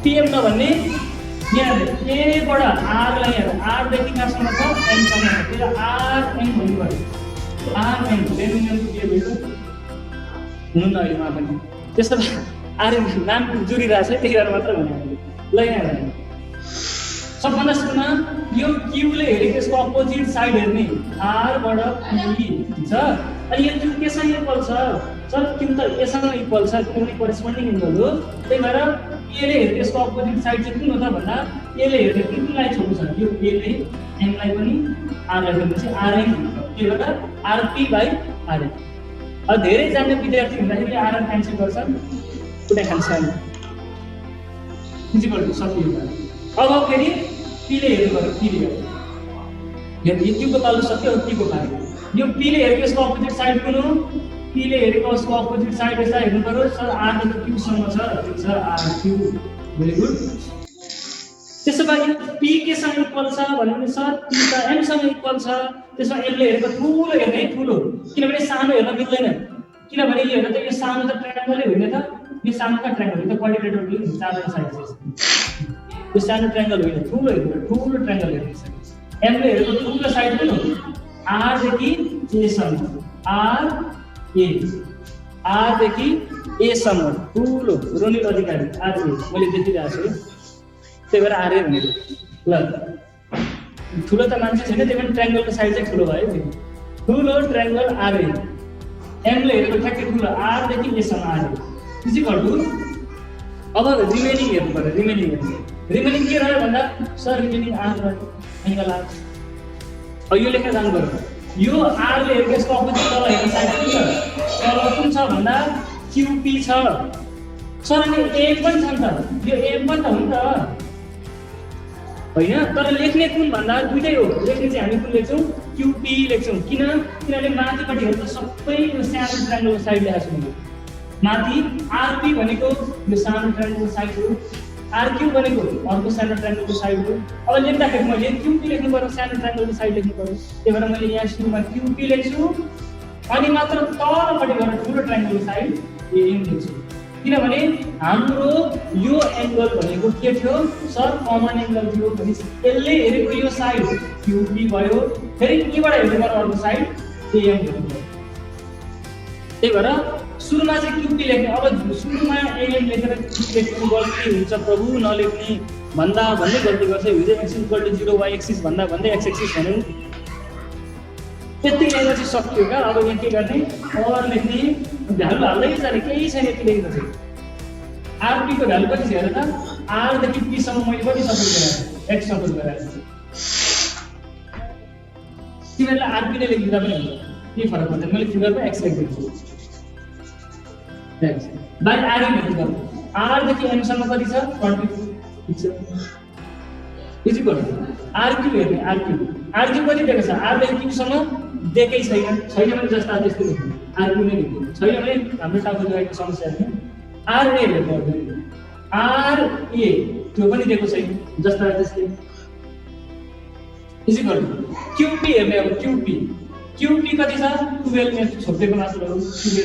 [SPEAKER 1] पिएम नभन्ने यहाँ एबाट आरलाई हेर आरदेखि कहाँसम्म छ एमसम्म छ त्यसले आरएम भन्नु पर्यो आरएम रेमिनेन्ट के भयो हुनु न अहिले पनि त्यस्तो आरएम नाम जुरिरहेको छ त्यही भएर मात्र भन्नु ल यहाँ सबभन्दा सुरुमा यो क्यूले हेरेको यसको अपोजिट साइड हेर्ने आरबाट पी हुन्छ अनि यो क्यू केसँग इक्वल छ सर क्यू त एसँग इक्वल छ किनभने करेस्पोन्डिङ एङ्गल हो त्यही भएर एले हेरेको यसको अपोजिट साइड चाहिँ कुन हो त भन्दा एले हेरेको कुनलाई छोड्नु छ यो एले एमलाई पनि आरलाई पनि चाहिँ आरएम त्यही भएर आरपी बाई आरएम। अब धेरै जान्ने विद्यार्थी हुँदाखेरि आरएम क्यान्सल गर्छन् कुनै खान्छ फिजिकल सकियो। अब फेरि पीले हेर्नु पर्यो पीले हेर्नु यो क्यूको तल्लो सक्यो पीको पार्यो यो पीले हेरेको यसको अपोजिट साइड कुन हो पीले हेरेको यसको अपोजिट साइड यसलाई हेर्नु पर्यो सर आरदेखि क्यूसम्म छ त्यो छ आर क्यू भेरी गुड। त्यसो भए पी केसँग इक्वल छ भने सर पी त एमसँग इक्वल छ त्यसमा एमले हेरेको ठुलो हेर्ने ठुलो किनभने सानो हेर्न मिल्दैन किनभने यो हेर्दा त यो सानो त ट्रायङ्गलै होइन त यो सानो त ट्रायङ्गल हो त क्वाड्रिलेटरल हुन्छ चारवटा साइड छ यो सानो ट्रायङ्गल होइन ठुलो हेर्नु ठुलो ट्रायङ्गल हेर्नु एमले हेरेको ठुलो साइड कुन हो आरदेखि एसम्म आर ए आरदेखि एसम्म ठुलो रोनिल अधिकारी आर ए मैले देखिरहेको छु त्यही भएर आर ए भनेको ल ठुलो त मान्छे छैन त्यही भएर ट्रायङ्गलको साइड चाहिँ ठुलो भयो फेरि ठुलो ट्रायङ्गल आर ए एमले हेरेको ठ्याक्कै ठुलो आरदेखि एसम्म आर ए इजिकल टु अब रिमेनिङ हेर्नु पर्यो रिमेनिङ के रह्यो भन्दा सर रिमेनिङ आर रह्यो एङ्गल आर अब यो लेखेर जानु पर्यो यो आरले हेरेको यसको अपोजिट तल हेर्ने साइड कुन छ तल कुन छ भन्दा क्यूपी छ सर अनि एम पनि छ नि त यो एम पनि त हो नि त होइन तर लेख्ने कुन भन्दा दुइटै हो लेख्ने चाहिँ हामी कुन लेख्छौँ क्यूपी लेख्छौँ किनभने माथिपट्टि हेर्दा सबै यो सानो ट्रायङ्गलको साइड ल्याएको छु मैले माथि आरपी भनेको यो सानो ट्रायङ्गलको साइड हो आरक्यू भनेको अर्को सानो ट्रायङ्गलको साइड हो। अब लेख्दाखेरि मैले क्यूपी लेख्नु पर्यो सानो ट्रायङ्गलको साइड लेख्नु पर्यो त्यही भएर मैले यहाँ सुरुमा क्यूपी लेख्छु अनि मात्र तलपट्टि गएर ठुलो ट्रायङ्गलको साइड एएम लेख्छु किनभने हाम्रो यो एङ्गल भनेको के थियो सर कमन एङ्गल थियो भने यसले हेरेको यो साइड क्यूपी भयो फेरि यहीँबाट हेर्नु पर्यो अर्को साइड एएम लेख्नु त्यही भएर सुरुमा चाहिँ क्यूपी लेख्ने अब सुरुमा एएम लेखेर लेख्नु गल्ती हुन्छ प्रभु नलेख्ने भन्दा भन्दै गल्ती गर्छ हिजो axis equal to 0 Y axis भन्दा भन्दै एक्स एक्सिस भन्यो त्यति लेख्न चाहिँ सक्यो क्या। अब यहाँ के गर्ने और लेख्ने भ्यालु हाल्दै जाने केही छैन यति लेख्न चाहिँ आरपीको भ्यालु कति छ हेर त आरदेखि पीसम्म मैले कति सपोज गराएँ एक्स सपोज गराएँ तिमीहरूले आरपी नै लेखिदिँदा पनि हुन्छ केही फरक पर्दैन मैले फिगरमा एक्स लेखिदिन्छु बाई आरएम हेर्नु आरदेखि एमसम्म कति छ 24 इजिकल आरक्यू हेर्ने आरक्यू कति दिएको छ आरदेखि क्यूसम्म दिएकै छैन भने जस्ता त्यस्तो लेख्नु आरक्यू नै लेख्नु छैन भने हाम्रो टाउको जोडेको समस्या होइन आरए हेर्नु आरए त्यो पनि दिएको छैन जस्ता त्यस्तै इजिकल क्यूपी हेर्ने अब क्यूपी कति छ 12 में छोडेको मात्र हो 12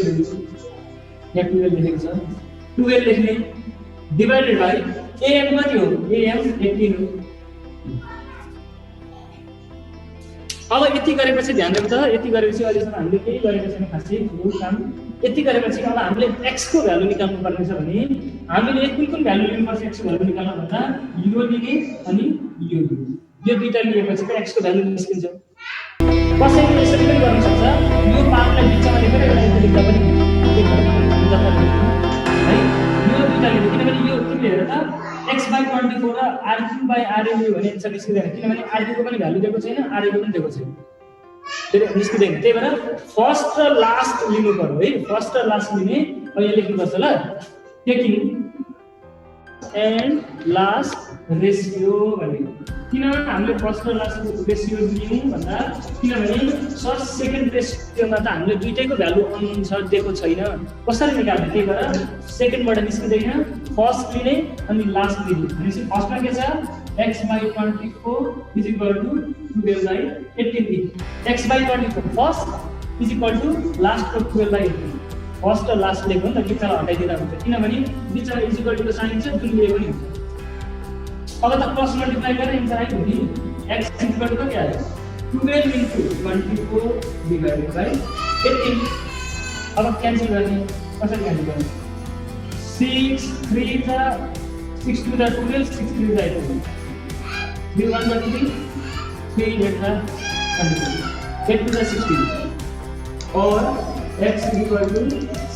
[SPEAKER 1] लेख्नु यहाँ 12 लेखेको छ 12 लेख्ने डिवाइडेड बाई एएम कति हो एएम 18 हो। अब यति गरेपछि ध्यान दिनु त यति गरेपछि अहिलेसम्म हामीले केही गरेको छैन खासै यो काम यति गरेपछि अब हामीले x को भ्यालु निकाल्नु पर्ने छ भने हामीले कुन भ्यालु लिनु पर्छ x को भ्यालु निकाल्न भन्दा यो लिने अनि यो लिने यो दुईटा लिएपछि चाहिँ x को भ्यालु निस्किन्छ। कसैले यसरी पनि गर्न सक्छ यो पार्टलाई बिचमा लेखेर एउटा यता लेख्दा पनि है यो दुईटा लिने किनभने यो तिमीले हेर त x/24 र r3/rm लियो भने एन्सर निस्किदैन किनभने r2 को पनि भ्यालु दिएको छैन r को पनि दिएको छैन त्यसले निस्किदैन। त्यही भएर फर्स्ट र लास्ट लिनु पर्यो है फर्स्ट र लास्ट लिने अब यहाँ लेख्नु पर्छ ल टेकिङ एन्ड लास्ट रेसियो भनेको किन हामीले फर्स्ट र लास्ट रेसियो लियौँ भन्दा किनभने फर्स्ट सेकेन्ड रेसियोमा त हामीले दुईटैको भ्यालु अनुसार दिएको छैन कसरी निकाल्ने त्यही भएर सेकेन्डबाट निस्किँदैन फर्स्ट लिने अनि लास्ट लिने भनेपछि फर्स्टमा के छ x/24 is equal to 12/18 x/24 first is equal to last of 12/18 first र लास्ट लेख्नु नि त बिचरा हटाइदिँदा हुन्छ किनभने बिचरा इज इक्वल टु साइन छ जुन लिए पनि हुन्छ अब त क्रस मल्टिप्लाई गरेर एन्सर आयो नि x इज इक्वल टु के आयो 12 into 24 divided by 18 अब क्यान्सल गर्ने कसरी क्यान्सल गर्ने 6 3 जा 6 2 जा 12 6 3 जा 18 3 1 जा 3 3 8 जा 8 2 जा 16 और x is equal to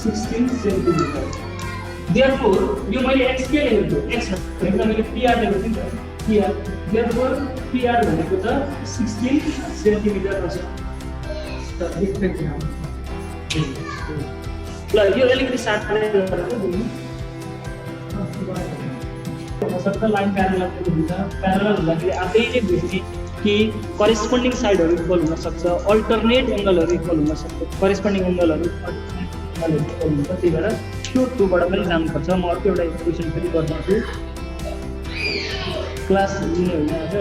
[SPEAKER 1] 16 centimeter. Therefore, you may x के लेख्नु x भनेको मैले pr लेखेको थिएँ नि pr. Therefore, pr भनेको त 16 सेन्टिमिटर हुन्छ. ल यो अलिकति साथै गरेर बुझ्नु. सबै लाइन प्यारलल हुन्छ. प्यारलल हुँदाखेरि आफैले बुझ्ने कि करेस्पोन्डिङ साइडहरू इक्वल हुन सक्छ अल्टरनेट एङ्गलहरू इक्वल हुन सक्छ करेस्पोन्डिङ एङ्गलहरू इक्वल हुन्छ त्यही भएर त्यो टुबाट पनि जानुपर्छ म अर्को एउटा इक्वेसन फेरि गर्छु क्लास लिने होइन आज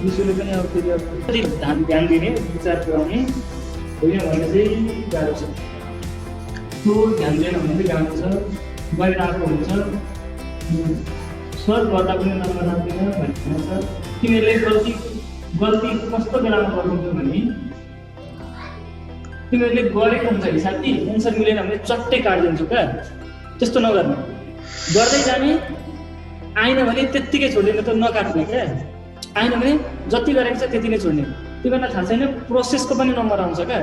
[SPEAKER 1] विषयले पनि अब फेरि अलिक ध्यान दिने विचार पुऱ्याउने होइन भने चाहिँ गाह्रो छ त्यो ध्यान दिएन भने चाहिँ गाह्रो छ बाहिर आएको हुन्छ सर्च गर्दा पनि नम्बर आउँदैन भन्ने छ तिमीहरूले गल्ती कस्तो बेलामा गर्नुहुन्छ भने तिमीहरूले गरेको हुन्छ हिसाब कि एन्सर मिलेन भने चट्टै काटिदिन्छु क्या त्यस्तो नगर्नु गर्दै जाने आएन भने त्यत्तिकै छोड्दिनु त नकाट्ने क्या आएन भने जति गरेको छ त्यति नै छोड्ने तिमीहरूलाई थाहा छैन प्रोसेसको पनि नम्बर आउँछ क्या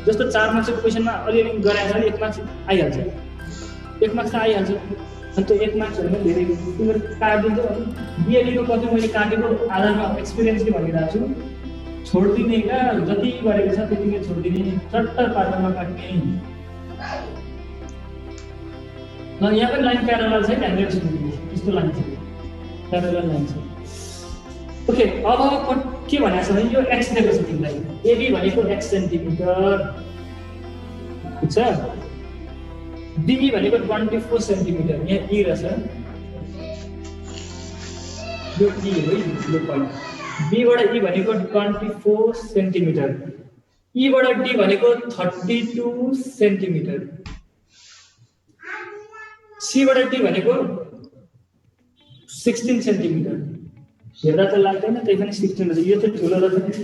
[SPEAKER 1] जस्तो 4 मार्क्सको क्वेसनमा अलिअलि गराएछ भने 1 मार्क्स आइहाल्छ 1 मार्क्स त आइहाल्छ अनि त्यो 1 मार्क्सहरू धेरै तिमीहरू काटिदिन्छ बिएलीको कति मैले काटेको आधारमा एक्सपिरियन्सले भनिरहेको छु छोडिदिने क्या जति गरेको छ त्यतिकै छोडिदिने चट्ट पाटो नकाट्ने ल यहाँ पनि लाइन प्यारलल छ ध्यान दिएर सुन्नु यस्तो लाइन छ प्यारलल लाइन छ ओके अब के भनेको छ भने यो x दिएको छ तिमीलाई एबी भनेको x सेन्टिमिटर ठीक छ DE भनेको 24 सेन्टिमिटर यहाँ E रहेछ यो E हो यो पोइन्ट B बाट E भनेको 24 सेन्टिमिटर E बाट D भनेको 32 सेन्टिमिटर C बाट D भनेको 16 सेन्टिमिटर हेर्दा त लाग्दैन त्यही पनि 16 रहेछ यो त ठुलो रहेछ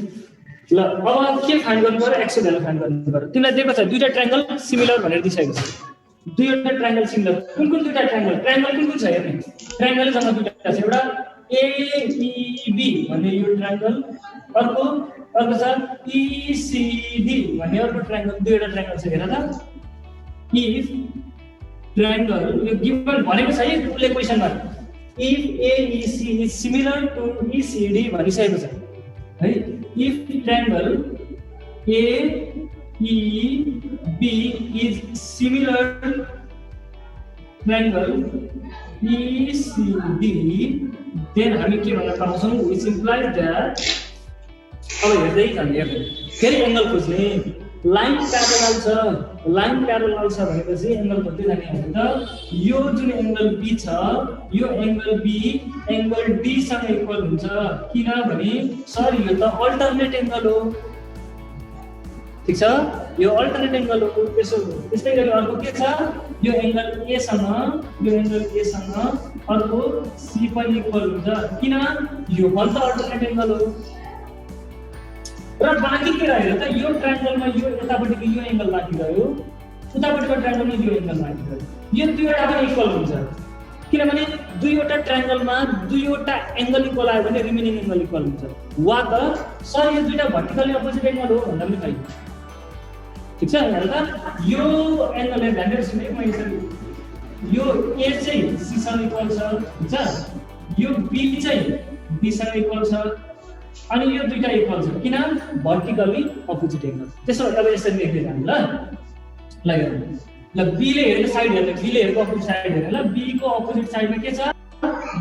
[SPEAKER 1] ल अब के फाइन्ड गर्नु पर्यो x को भ्यालु फाइन्ड गर्नु पर्यो तिमीलाई दिएको छ दुईटा ट्रायंगल सिमिलर भनेर दिइसकेको छ दुईवटा ट्रायंगल सिमिलर कुन दुईटा ट्रायंगल कुन छ हेर्नु ट्रायंगल सँग दुईटा छ एउटा AEB भन्ने यो ट्रायंगल अर्को छ ECD भन्ने अर्को ट्रायंगल दुईटा ट्रायंगल छ हेर त इफ ट्रायंगल यो गिवन भनेको छ है उले क्वेशनमा if AEC is similar to ECD भनिसकेको छ है if triangle AEB is similar triangle ECD then हामी के भन्न पाउँछौं which implies that अब हेर्दै जाने फेरि एंगल खोज्ने लाइन प्यारलल छ भनेपछि एंगल खोज्दै जाने हो त यो जुन एंगल B छ यो एंगल B एंगल D सँग इक्वल हुन्छ किनभने सर यो त अल्टरनेट एंगल हो ठीक छ यो अल्टरनेट एंगल हो त्यसै गरी अर्को के छ यो एंगल A सँग अर्को C पनि इक्वल हुन्छ किन यो पनि त अल्टरनेट एंगल हो र बाँकी के रह्यो त यो ट्रायंगलमा यो यतापट्टिको यो एंगल बाँकी रह्यो उतापट्टिको ट्रायंगलमा यो एंगल बाँकी रह्यो यो दुईवटा पनि इक्वल हुन्छ किनभने दुईवटा ट्रायंगलमा दुईवटा एंगल इक्वल आयो भने रिमेनिङ एंगल इक्वल हुन्छ वा त सर यो दुईटा भर्टिकली अपोजिट एंगल हो भन्दा पनि छैन ठीक छ हेर त यो एंगलले ध्यान दिएर सुने म यसरी यो A चाहिँ C सँग इक्वल छ ठीक छ यो B चाहिँ D सँग इक्वल छ अनि यो दुईटा इक्वल छ किन भर्टिकली अपोजिट एंगल त्यसो अब यसरी लेख्दै जानु ल ल बी ले हेरेको साइड हेर्नु, बी ले हेरेको अपोजिट साइड हेर्नु ल, बी को अपोजिट साइडमा के छ,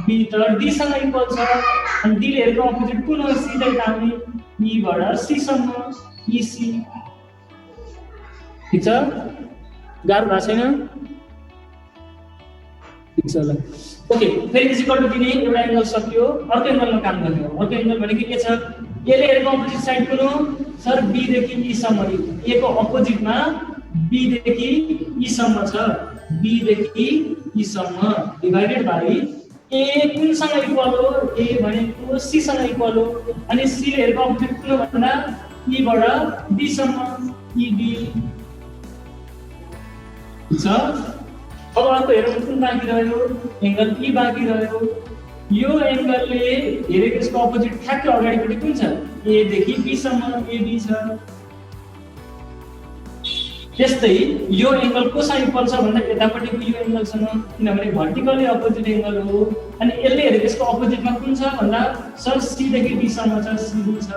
[SPEAKER 1] बी त डी सँग इक्वल छ, अनि डी ले हेरेको अपोजिट कुन हो, सी लाई तान्ने, ई बाट सी सम्म, ईसी। ठीक छ, गाह्रो भएको छैन? ठीक छ ल, ओके। फेरि इक्वल टु दिने, एउटा एंगल सक्यो, अर्को एंगलमा काम गर्ने हो। अर्को एंगल भनेको के छ, ए ले हेरेको अपोजिट साइड कुन हो सर, बी देखि ई सम्म, ए को अपोजिटमा बी देखि ई सम्म छ, बी देखि ई सम्म डिवाइडेड बाइ ए कुनसँग इक्वल हो, ए भनेको सी सँग इक्वल हो, अनि सी ले हेरेको अपोजिट कुन हो भन्दा ई बाट डी सम्म, ईडी। छ, अब अर्को हेरौँ कुन बाँकी रह्यो, एंगल ई बाँकी रह्यो। यो एंगलले हेरेको यसको अपोजिट ठ्याक्कै अगाडिपट्टि कुन छ, ए देखि बी सम्म, एडी छ। त्यस्तै यो एंगल कोसँग इक्वल छ भन्दा यतापट्टिको यो एंगलसँग, किनभने भर्टिकली अपोजिट एंगल हो, अनि यसले हेरेको यसको अपोजिटमा कुन छ भन्दा सर सी देखि डी सम्म छ, सी छ।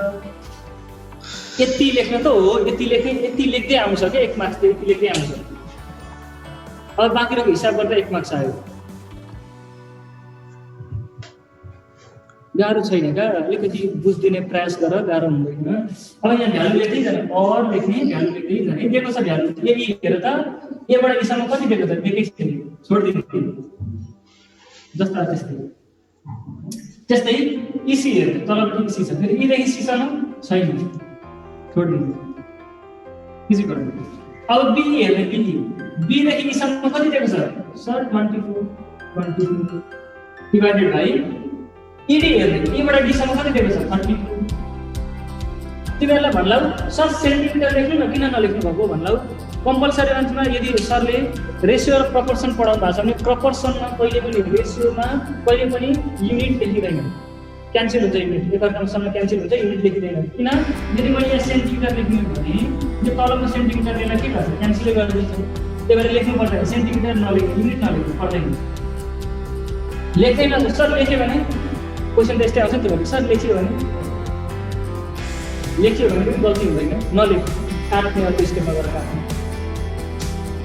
[SPEAKER 1] यति लेख्न त हो, यति लेख्दै आउँछ के, 1 मार्क्स यति लेख्दै आउँछ। अब बाँकी रहेको हिसाब गर्दा 1 मार्क्स आयो। गाह्रो छैन क्या, अलिकति बुझ्दिने प्रयास गर, गाह्रो हुँदैन। अब यहाँ भ्यालु लेख्दै जाने, और लेख्ने, भ्यालु लेख्दै जाने। दिएको छ भ्यालु, ए हेर त, ए बाट ईसम्म कति दिएको छ, दिएकै छैन, छोडिदिनु जस्ता त्यस्तै। त्यस्तै इसी हेर्नु, तलपट्टि इसी छ, फेरि ई देखि सी सम्म छैन, छोडिदिनु इजी गर्नु। अब बी हेर्ने, बी देखि ई सम्म कति दिएको छ सर, 24 डिवाइडेड बाइ ईडी हेर्ने, ईबाट डी सम्म कति दिएको छ, 32। तिमीहरूलाई भन्लाउ सर सेन्टिमिटर लेख्नु न, किन नलेख्नु भएको भन्लाउ। कम्पलसरी अन्तिममा यदि सरले रेसियो र प्रपोर्सन पढाउनु भएको छ भने प्रपोर्सनमा कहिले पनि, रेसियोमा कहिले पनि युनिट लेखिँदैन, क्यान्सल हुन्छ युनिट, एकअर्कासँग क्यान्सल हुन्छ, युनिट लेखिँदैन। किन, यदि मैले यहाँ सेन्टिमिटर लेख्नु भने यो तलको सेन्टिमिटर लिएर के गर्छ, क्यान्सलै गरिदिन्छ। त्यही भएर लेख्नु पर्दैन, सेन्टिमिटर नलेख्नु, युनिट नलेख्नु पर्दैन। लेख्दैन सर, लेख्यो भने क्वेसन त यस्तै आउँछ नि त, सर लेख्यो भने पनि गल्ती हुँदैन, नलेख्नु, काट्ने अर्को स्टेपमा गएर काट्ने।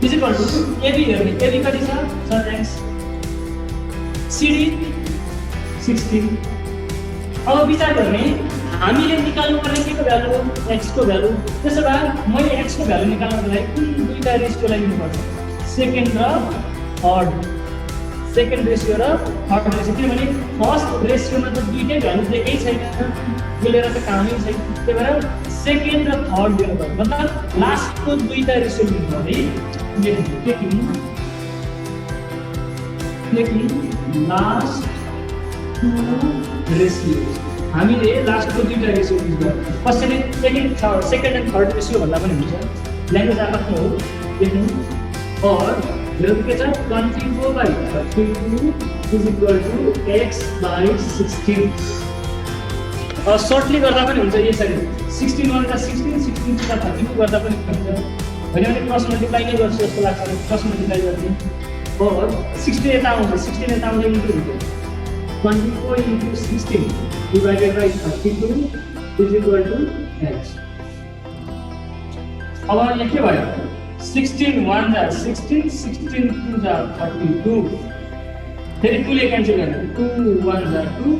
[SPEAKER 1] इक्वल टु एबी हेर्ने, एबी कति छ सर, एक्स, सिडी 16। अब विचार गर्ने, हामीले निकाल्नु पर्ने के को भ्यालु, एक्स को भ्यालु। त्यसो भए मैले एक्स को भ्यालु निकाल्नको लागि कुन दुईटा रेसियोलाई लिनुपर्छ, सेकेन्ड र थर्ड, सेकेन्ड रेसियो र थर्ड रेसियो। किनभने फर्स्ट रेसियोमा त दुईटै भ्यालु दिएकै छैन, यसले त कामै छैन, त्यही भएर सेकेन्ड र थर्ड दिनु पर्छ। मतलब लास्टको दुईटा रेसियो लिनु है, लास्ट टु रेसियो, हामीले लास्टको दुईटा रेसियो युज गर्छौँ। कसैले सेकेन्ड एन्ड थर्ड रेसियो भन्दा पनि हुन्छ, ल्याङ्ग्वेज आफ्नो हो, लेख्नु। और के छ, 24/32 is equal to x by 16। सर्टली गर्दा पनि हुन्छ यसरी, 16 1 16, 16 2 32 गर्दा पनि हुन्छ, होइन भने क्रस मल्टिप्लाई नै गर्छु जस्तो लाग्छ, क्रस मल्टिप्लाई गर्ने। और 16 यता आउँछ, 16 यता आउँदा इन्टु हुन्छ, 24 into 16 divided by 32 is equal to x। अब यहाँ के भयो, 16 1 जा 16, 16 2 जा 32, फेरि 2 ले क्यान्सल गर्ने, 2 1 जा 2,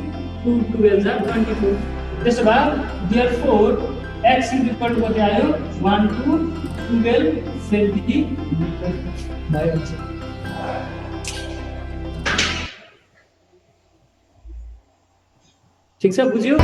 [SPEAKER 1] 2 12 जा 24। त्यसो भए therefore x is equal to कति आयो, 1 to 12 सेन्टिमिटर भयो। ठीक छ, बुझ्यो?